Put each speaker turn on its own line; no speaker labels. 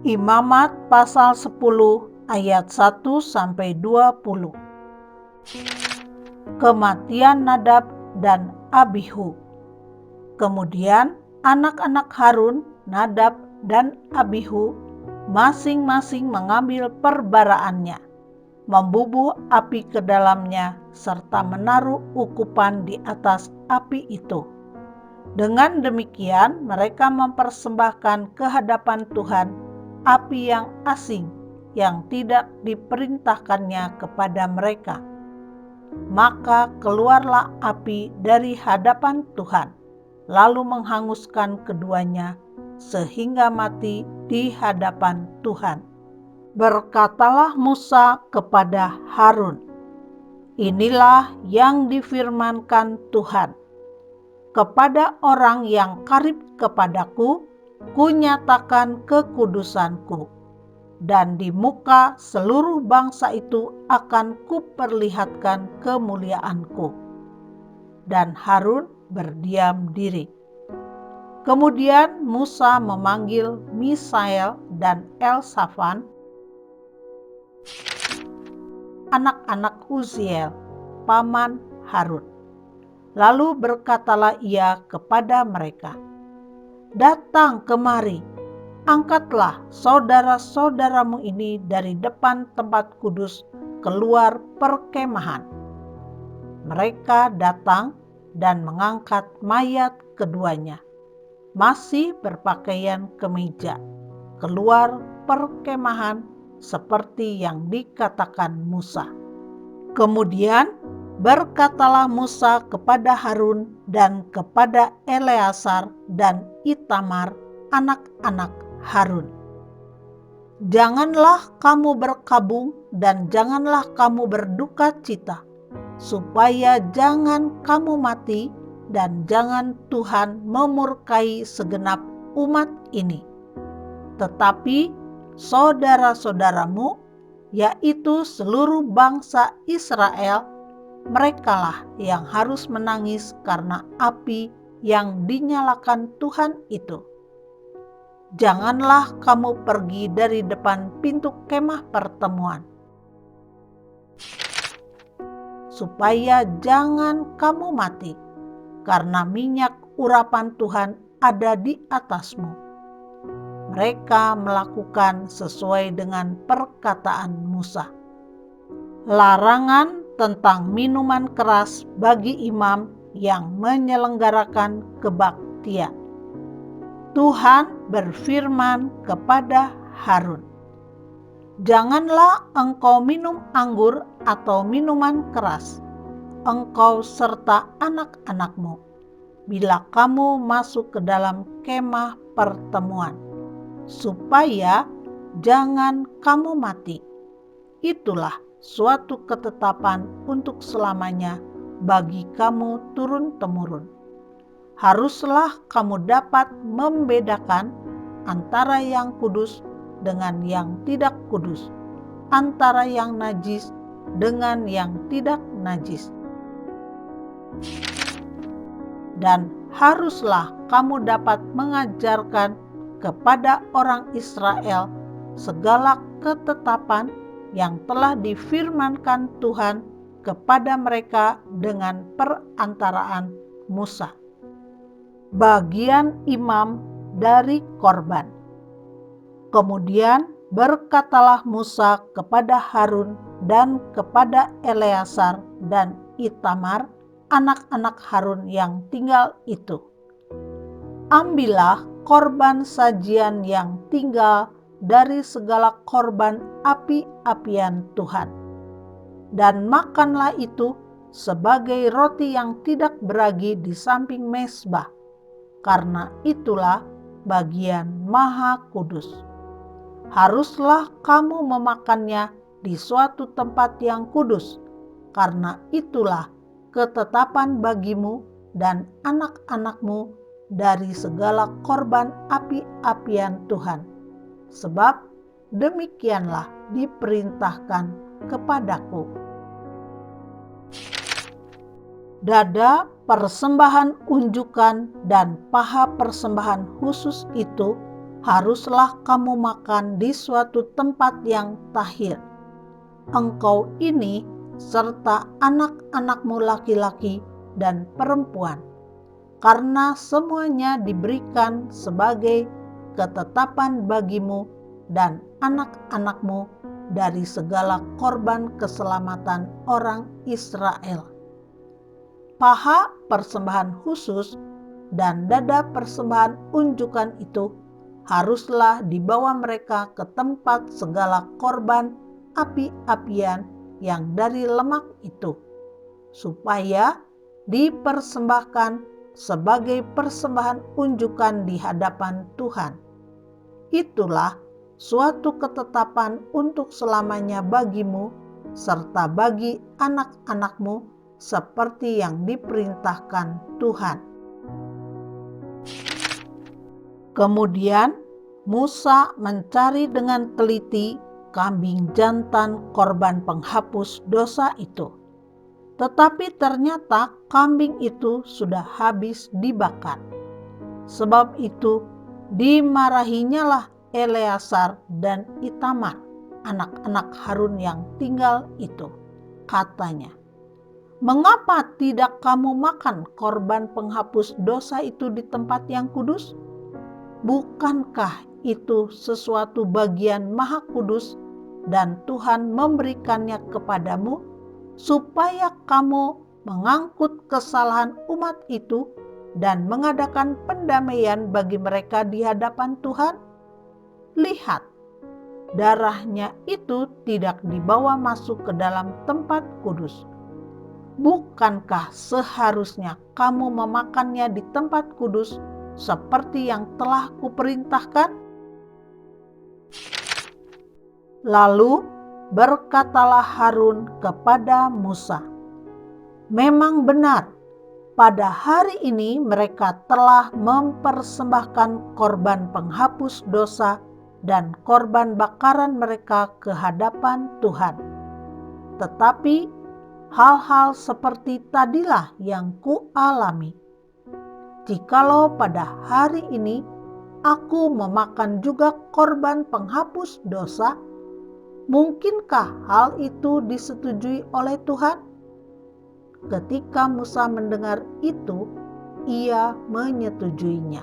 Imamat pasal 10 ayat 1-20. Kematian Nadab dan Abihu. Kemudian anak-anak Harun, Nadab dan Abihu, masing-masing mengambil perbaraannya, membubuh api ke dalamnya, serta menaruh ukupan di atas api itu. Dengan demikian mereka mempersembahkan ke hadapan Tuhan api yang asing yang tidak diperintahkannya kepada mereka. Maka keluarlah api dari hadapan Tuhan, lalu menghanguskan keduanya sehingga mati di hadapan Tuhan. Berkatalah Musa kepada Harun, "Inilah yang difirmankan Tuhan. Kepada orang yang karib kepadaku, kunyatakan kekudusanku, dan di muka seluruh bangsa itu akan kuperlihatkan kemuliaanku." Dan Harun berdiam diri. Kemudian Musa memanggil Misael dan Elsafan, anak-anak Uziel, paman Harun. Lalu berkatalah ia kepada mereka, "Datang kemari, angkatlah saudara-saudaramu ini dari depan tempat kudus keluar perkemahan." Mereka datang dan mengangkat mayat keduanya, masih berpakaian kemeja, keluar perkemahan seperti yang dikatakan Musa. Kemudian berkatalah Musa kepada Harun dan kepada Eleazar dan Itamar, anak-anak Harun, "Janganlah kamu berkabung dan janganlah kamu berduka cita, supaya jangan kamu mati dan jangan Tuhan memurkai segenap umat ini. Tetapi saudara-saudaramu, yaitu seluruh bangsa Israel, merekalah yang harus menangis karena api yang dinyalakan Tuhan itu. Janganlah kamu pergi dari depan pintu kemah pertemuan, supaya jangan kamu mati, karena minyak urapan Tuhan ada di atasmu." Mereka melakukan sesuai dengan perkataan Musa. Larangan tentang minuman keras bagi imam yang menyelenggarakan kebaktian. Tuhan berfirman kepada Harun, "Janganlah engkau minum anggur atau minuman keras, engkau serta anak-anakmu, bila kamu masuk ke dalam kemah pertemuan, supaya jangan kamu mati. Itulah suatu ketetapan untuk selamanya bagi kamu turun-temurun. Haruslah kamu dapat membedakan antara yang kudus dengan yang tidak kudus, antara yang najis dengan yang tidak najis. Dan haruslah kamu dapat mengajarkan kepada orang Israel segala ketetapan yang telah difirmankan Tuhan kepada mereka dengan perantaraan Musa." Bagian imam dari korban. Kemudian berkatalah Musa kepada Harun dan kepada Eleazar dan Itamar, anak-anak Harun yang tinggal itu, "Ambillah korban sajian yang tinggal dari segala korban api-apian Tuhan, dan makanlah itu sebagai roti yang tidak beragi di samping mezbah, karena itulah bagian maha kudus. Haruslah kamu memakannya di suatu tempat yang kudus, karena itulah ketetapan bagimu dan anak-anakmu dari segala korban api-apian Tuhan, sebab demikianlah diperintahkan kepadaku." Dada persembahan unjukan dan paha persembahan khusus itu haruslah kamu makan di suatu tempat yang tahir. Engkau ini serta anak-anakmu laki-laki dan perempuan, karena semuanya diberikan sebagai ketetapan bagimu dan anak-anakmu dari segala korban keselamatan orang Israel. Paha persembahan khusus dan dada persembahan unjukan itu haruslah dibawa mereka ke tempat segala korban api-apian yang dari lemak itu, supaya dipersembahkan sebagai persembahan unjukan di hadapan Tuhan. Itulah suatu ketetapan untuk selamanya bagimu serta bagi anak-anakmu seperti yang diperintahkan Tuhan. Kemudian Musa mencari dengan teliti kambing jantan korban penghapus dosa itu. Tetapi ternyata kambing itu sudah habis dibakar. Sebab itu dimarahinyalah Eleazar dan Itamar, anak-anak Harun yang tinggal itu. Katanya, "Mengapa tidak kamu makan korban penghapus dosa itu di tempat yang kudus? Bukankah itu sesuatu bagian maha kudus dan Tuhan memberikannya kepadamu supaya kamu mengangkut kesalahan umat itu dan mengadakan pendamaian bagi mereka di hadapan Tuhan? Lihat, darahnya itu tidak dibawa masuk ke dalam tempat kudus. Bukankah seharusnya kamu memakannya di tempat kudus seperti yang telah kuperintahkan?" Lalu berkatalah Harun kepada Musa, "Memang benar, pada hari ini mereka telah mempersembahkan korban penghapus dosa dan korban bakaran mereka ke hadapan Tuhan. Tetapi hal-hal seperti tadilah yang kualami. Jikalau pada hari ini aku memakan juga korban penghapus dosa, mungkinkah hal itu disetujui oleh Tuhan?" Ketika Musa mendengar itu, ia menyetujuinya.